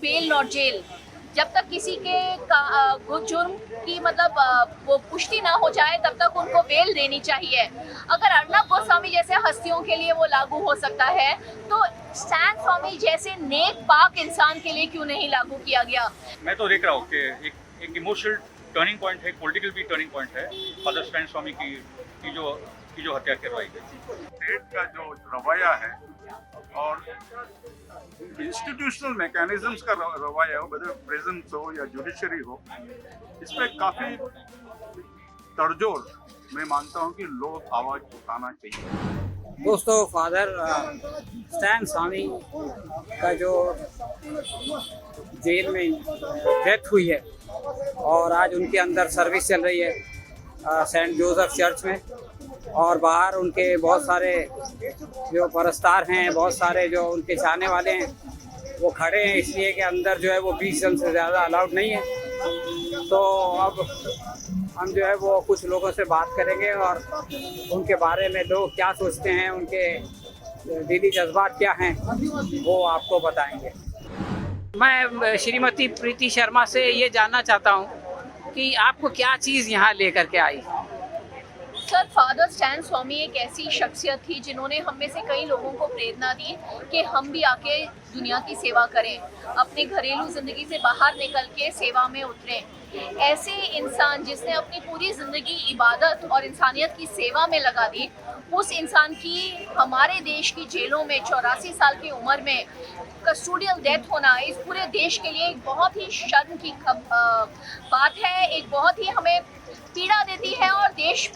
Bell not jail. जब तक किसी के जुर्म की मतलब वो पुष्टि ना हो जाए तब तक उनको बेल देनी चाहिए। अगर अर्नब गोस्वामी जैसे हस्तियों के लिए वो लागू हो सकता है तो स्टैन स्वामी जैसे नेक पाक इंसान के लिए क्यों नहीं लागू किया गया? मैं तो देख रहा हूँ कि एक इमोशनल टर्निंग पॉइंट है, पॉलिटिकल भी टर्निंग पॉइंट है फादर स्टैन स्वामी की जो हत्या करवाई गई। स्टेट का जो रवैया है और इंस्टीट्यूशनल मैकेनिज्म्स का रवैया हो, वैसे प्रेजेंस हो या जुडिशरी हो, इसमें काफी तड़जोड़ मैं मानता हूँ कि लोग आवाज उठाना चाहिए। दोस्तों, फादर स्टैन स्वामी का जो जेल में डेथ हुई है और आज उनके अंदर सर्विस चल रही है सेंट जोसेफ चर्च में, और बाहर उनके बहुत सारे जो परस्तार हैं, बहुत सारे जो उनके चाहने वाले हैं वो खड़े हैं, इसलिए कि अंदर जो है वो 20 जन से ज़्यादा अलाउड नहीं है। तो अब हम जो है वो कुछ लोगों से बात करेंगे और उनके बारे में लोग क्या सोचते हैं, उनके दिली जज्बात क्या हैं, वो आपको बताएंगे। मैं श्रीमती प्रीति शर्मा से ये जानना चाहता हूँ कि आपको क्या चीज़ यहाँ लेकर के आई? सर, फादर स्टैन स्वामी एक ऐसी शख्सियत थी जिन्होंने हम में से कई लोगों को प्रेरणा दी कि हम भी आके दुनिया की सेवा करें, अपने घरेलू ज़िंदगी से बाहर निकल के सेवा में उतरें। ऐसे इंसान जिसने अपनी पूरी ज़िंदगी इबादत और इंसानियत की सेवा में लगा दी, उस इंसान की हमारे देश की जेलों में 84 साल की उम्र में कस्टोडियल डेथ होना इस पूरे देश के लिए एक बहुत ही शर्म की बात है, एक बहुत ही हमें पीड़ा देती है और देश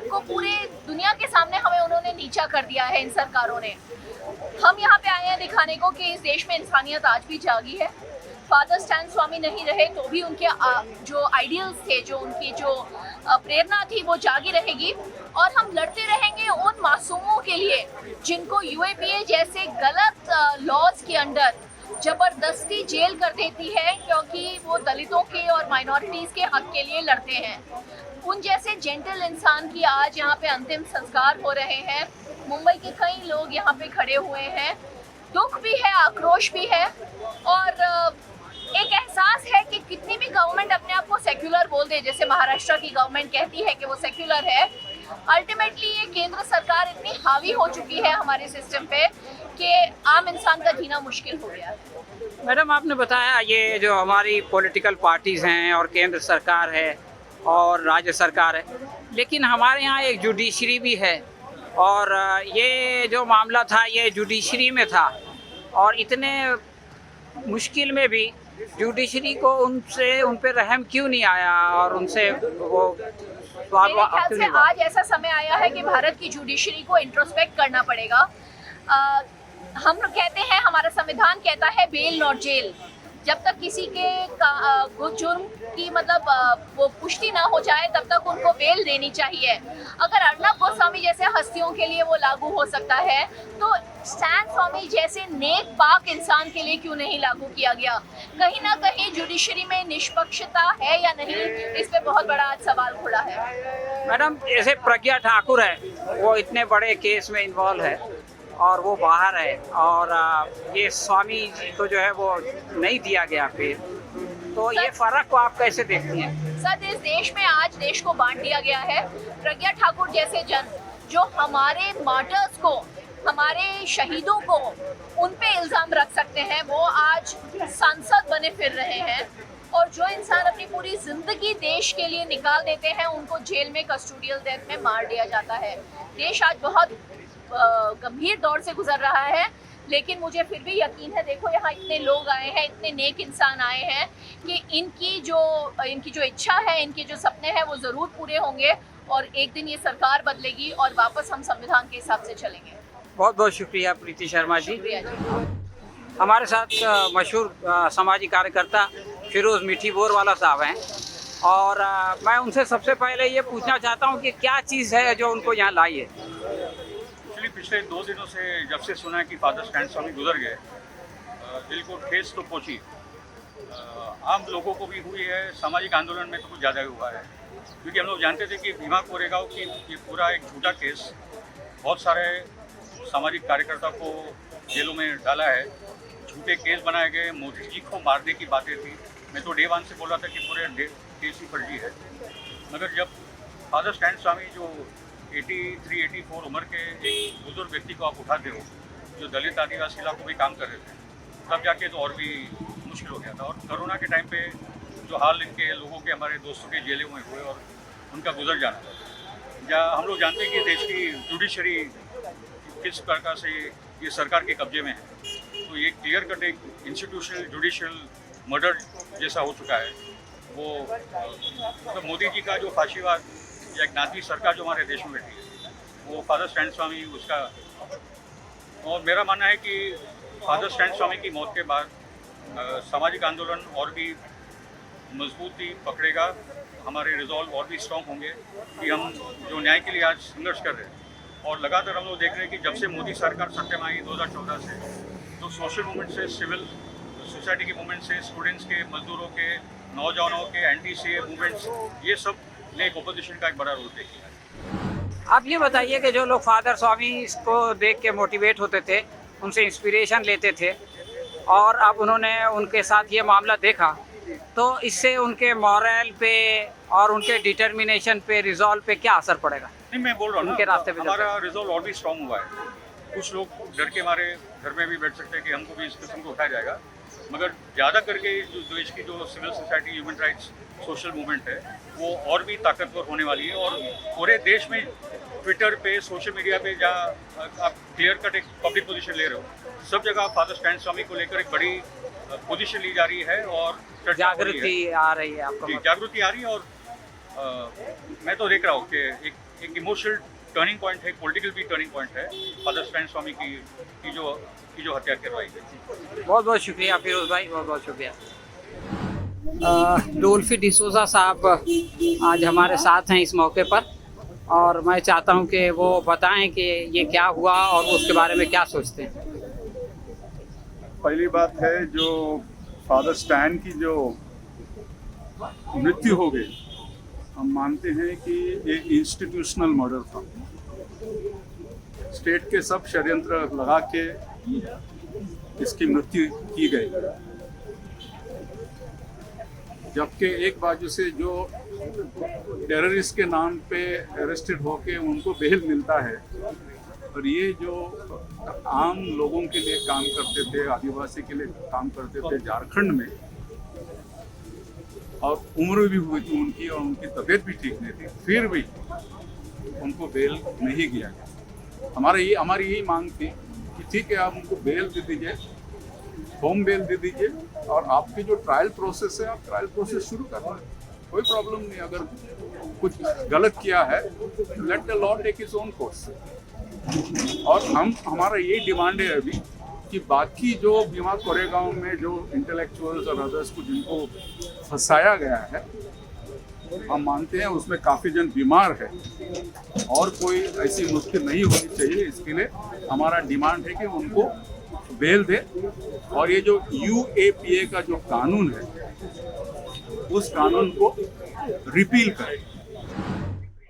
को पूरे दुनिया के सामने हमें उन्होंने नीचा कर दिया है इन सरकारों ने। हम यहाँ पे आए हैं दिखाने को कि इस देश में इंसानियत आज भी जागी है। फादर स्टैन स्वामी नहीं रहे तो भी उनके जो आइडियल्स थे, जो उनकी जो प्रेरणा थी वो जागी रहेगी, और हम लड़ते रहेंगे उन मासूमों के लिए जिनको यूएपीए जैसे गलत लॉज के अंडर जबरदस्ती जेल कर देती है क्योंकि वो दलितों के और माइनॉरिटीज़ के हक के लिए लड़ते हैं। उन जैसे जेंटल इंसान की आज यहाँ पे अंतिम संस्कार हो रहे हैं। मुंबई के कई लोग यहाँ पे खड़े हुए हैं। दुख भी है, आक्रोश भी है, और एक एहसास है कि कितनी भी गवर्नमेंट अपने आप को सेक्युलर बोल दे, जैसे महाराष्ट्र की गवर्नमेंट कहती है कि वो सेक्युलर है, अल्टीमेटली ये केंद्र सरकार इतनी हावी हो चुकी है हमारे सिस्टम पे कि आम इंसान का जीना मुश्किल हो गया है। मैडम, आपने बताया ये जो हमारी पॉलिटिकल पार्टीज़ हैं और केंद्र सरकार है और राज्य सरकार है, लेकिन हमारे यहाँ एक जुडिशरी भी है, और ये जो मामला था ये जुडिशरी में था, और इतने मुश्किल में भी जुडिशरी को उन पे रहम क्यों नहीं आया और उनसे वो मेरे ख्याल से आज ऐसा समय आया है कि भारत की जुडिशरी को इंट्रोस्पेक्ट करना पड़ेगा। हम कहते हैं, हमारा संविधान कहता है बेल नॉट जेल। जब तक किसी के जुर्म की मतलब वो पुष्टि ना हो जाए तब तक उनको बेल देनी चाहिए। अगर अर्नब गोस्वामी जैसे हस्तियों के लिए वो लागू हो सकता है तो स्टैन स्वामी जैसे नेक पाक इंसान के लिए क्यों नहीं लागू किया गया? कहीं ना कहीं जुडिशरी में निष्पक्षता है या नहीं, इस पे बहुत बड़ा आज सवाल खड़ा है। मैडम, जैसे प्रज्ञा ठाकुर है, वो इतने बड़े केस में इन्वॉल्व है और वो बाहर है, और ये स्वामी जी को जो है वो नहीं दिया गया फिर, तो ये फर्क को आप कैसे देखती हैं? सर, इस देश में आज देश को बांट दिया गया है। प्रज्ञा ठाकुर जैसे जन जो हमारे मार्टर्स को, हमारे शहीदों को उन पे इल्ज़ाम रख सकते हैं, वो आज सांसद बने फिर रहे हैं, और जो इंसान अपनी पूरी जिंदगी देश के लिए निकाल देते हैं उनको जेल में कस्टोडियल डेथ में मार दिया जाता है। देश आज बहुत गंभीर दौर से गुजर रहा है, लेकिन मुझे फिर भी यकीन है, देखो यहाँ इतने लोग आए हैं, इतने नेक इंसान आए हैं कि इनकी जो इच्छा है, इनके जो सपने हैं वो ज़रूर पूरे होंगे, और एक दिन ये सरकार बदलेगी और वापस हम संविधान के हिसाब से चलेंगे। बहुत बहुत शुक्रिया प्रीति शर्मा जी। हमारे साथ मशहूर समाजी कार्यकर्ता फिरोज़ मीठी बोर वाला साहब हैं, और मैं उनसे सबसे पहले ये पूछना चाहता हूँ कि क्या चीज़ है जो उनको यहाँ लाई है? पिछले 2 दिनों से जब से सुना है कि फादर स्टैन स्वामी गुजर गए, दिल को ठेस तो पहुंची। आम लोगों को भी हुई है, सामाजिक आंदोलन में तो कुछ ज़्यादा ही हुआ है, क्योंकि हम लोग जानते थे कि भीमा कोरेगांव की ये पूरा एक झूठा केस बहुत सारे सामाजिक कार्यकर्ता को जेलों में डाला है, झूठे केस बनाए गए, मोदी जी को मारने की बातें थी। मैं तो डे वन से बोल रहा था कि पूरे केस ही फर्जी है। मगर जब फादर स्टैन स्वामी जो 83-84 उम्र के एक बुजुर्ग व्यक्ति को आप उठाते हो, जो दलित आदिवासी इलाकों में काम कर रहे थे, तब जाके तो और भी मुश्किल हो गया था। और कोरोना के टाइम पे जो हाल इनके लोगों के, हमारे दोस्तों के जेलों में हुए और उनका गुजर जाना, या हम लोग जानते हैं कि देश की जुडिशरी किस प्रकार से ये सरकार के कब्जे में है, तो ये क्लियर कट एक इंस्टीट्यूशनल जुडिशियल मर्डर जैसा हो चुका है। वो तो मोदी जी का जो फाशीवाद या एक नाती सरकार जो हमारे देश में बैठी है, वो फादर स्टैन स्वामी उसका। और मेरा मानना है कि फादर स्टैन स्वामी की मौत के बाद सामाजिक आंदोलन और भी मजबूती पकड़ेगा, हमारे रिजॉल्व और भी स्ट्रॉन्ग होंगे कि हम जो न्याय के लिए आज संघर्ष कर रहे हैं। और लगातार हम लोग देख रहे हैं कि जब से मोदी सरकार सत्ता में आई 2014 से, तो सोशल मूवमेंट से, सिविल सोसाइटी के मूवमेंट से, स्टूडेंट्स के, मजदूरों के, नौजवानों के, एंटी सीए मूवमेंट्स, ये सब ने एक ओपोजिशन का एक बड़ा रोल प्ले किया है। आप ये बताइए कि जो लोग फादर स्वामी को देख के मोटिवेट होते थे, उनसे इंस्पिरेशन लेते थे, और अब उन्होंने उनके साथ ये मामला देखा, तो इससे उनके मॉरल पे और उनके डिटर्मिनेशन पे, रिजॉल्व पे क्या असर पड़ेगा? नहीं, मैं बोल रहा हूँ उनके रास्ते पे हमारा रिजॉल्व और भी स्ट्रॉन्ग हुआ है। कुछ लोग डर के हमारे घर में भी बैठ सकते हैं कि हमको भी इस किस्म को उठाया जाएगा, मगर ज़्यादा करके जो देश की जो civil society, human rights, social movement है, वो और भी ताकतवर होने वाली है। और पूरे देश में ट्विटर पे, सोशल मीडिया पे, जहाँ आप क्लियर कट एक पब्लिक पोजीशन ले रहे हो, सब जगह फादर स्टैन स्वामी को लेकर एक बड़ी पोजीशन ली जा रही है और जागृति आ रही है आपको? जागृति आ रही है। और मैं तो देख रहा हूँ कि एक इमोशनल टर्निंग पॉइंट है, पॉलिटिकल भी टर्निंग पॉइंट है फादर स्टैन स्वामी की जो हत्या करवाई गई। बहुत बहुत शुक्रिया फिरोज भाई, बहुत बहुत शुक्रिया। डोल्फी डिसोजा साहब आज हमारे साथ हैं इस मौके पर, और मैं चाहता हूं कि वो बताएं कि ये क्या हुआ और उसके बारे में क्या सोचते हैं। पहली बात है, जो फादर स्टैन की जो मृत्यु हो गई, हम मानते हैं कि ये इंस्टीट्यूशनल मर्डर था। स्टेट के सब षड्यंत्र लगा के इसकी मृत्यु की गई, जबकि एक बाजू से जो टेररिस्ट के नाम पे अरेस्टेड होके उनको बेल मिलता है, और ये जो आम लोगों के लिए काम करते थे, आदिवासी के लिए काम करते थे झारखंड में, और उम्र भी हुई थी उनकी और उनकी तबीयत भी ठीक नहीं थी, फिर भी उनको बेल नहीं किया गया। हमारी यही मांग थी कि ठीक है, आप उनको बेल दे दीजिए, होम बेल दे दीजिए, और आपकी जो ट्रायल प्रोसेस है, आप ट्रायल प्रोसेस शुरू कर दें, कोई प्रॉब्लम नहीं। अगर कुछ गलत किया है, let the law take its own course. और हमारा ये डिमांड है अभी कि बाकी जो भीमा कोरेगांव में जो इंटेलेक्चुअल्स और अदर्स को जिनको फंसाया गया है, हम मानते हैं उसमें काफ़ी जन बीमार है और कोई ऐसी मुश्किल नहीं होनी चाहिए। इसके लिए हमारा डिमांड है कि उनको बेल दे, और ये जो UAPA का जो कानून है, उस कानून को रिपील करें।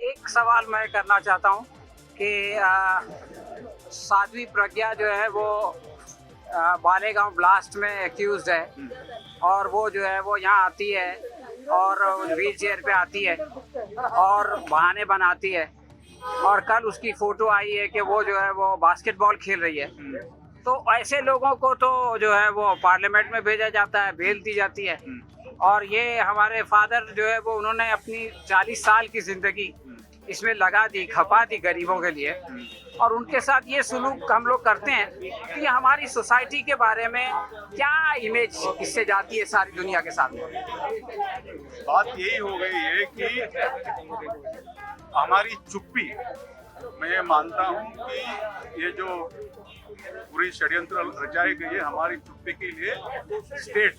एक सवाल मैं करना चाहता हूँ कि साध्वी प्रज्ञा जो है वो बालेगांव ब्लास्ट में एक्यूज्ड है, और वो जो है वो यहाँ आती है और व्हील चेयर पे आती है और बहाने बनाती है, और कल उसकी फोटो आई है कि वो जो है वो बास्केटबॉल खेल रही है। तो ऐसे लोगों को तो जो है वो पार्लियामेंट में भेजा जाता है, बेल दी जाती है, और ये हमारे फादर जो है वो उन्होंने अपनी 40 साल की जिंदगी इसमें लगा दी, खपा दी गरीबों के लिए, और उनके साथ ये सलूक हम लोग करते हैं कि हमारी सोसाइटी के बारे में क्या इमेज इससे जाती है सारी दुनिया के सामने। बात यही हो गई है कि हमारी चुप्पी, मैं ये मानता हूँ कि ये जो पूरी षड्यंत्र रचाई गई है, हमारी चुप्पी के लिए स्टेट,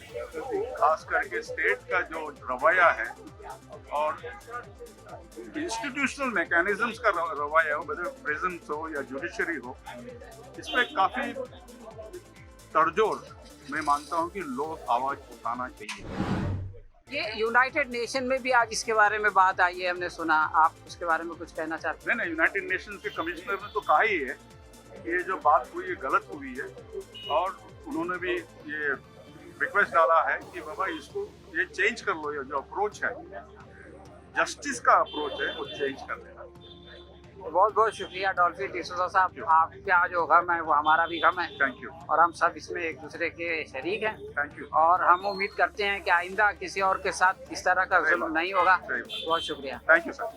खास करके स्टेट का जो रवैया है और इंस्टीट्यूशनल मैकेनिज्म्स का रवैया हो, वेदर प्रेजेंस हो या जुडिशरी हो, इसमें काफ़ी तड़जोड़ मैं मानता हूँ कि लोग आवाज़ उठाना चाहिए। ये यूनाइटेड नेशन में भी आज इसके बारे में बात आई है, हमने सुना, आप उसके बारे में कुछ कहना चाहते हैं? नहीं, यूनाइटेड नेशन के कमिश्नर ने तो कहा ही है कि ये जो बात हुई है गलत हुई है, और उन्होंने भी ये रिक्वेस्ट डाला है कि बाबा इसको ये चेंज कर लो, ये जो अप्रोच है, जस्टिस का अप्रोच है वो चेंज कर देना। बहुत बहुत शुक्रिया डॉल्फी डिसूजा साहब, आपका जो गम है वो हमारा भी गम है थैंक यू, और हम सब इसमें एक दूसरे के शरीक हैं थैंक यू। और हम उम्मीद करते हैं कि आइंदा किसी और के साथ इस तरह का जुल्म नहीं होगा। सही बात। बहुत शुक्रिया। Thank you sir.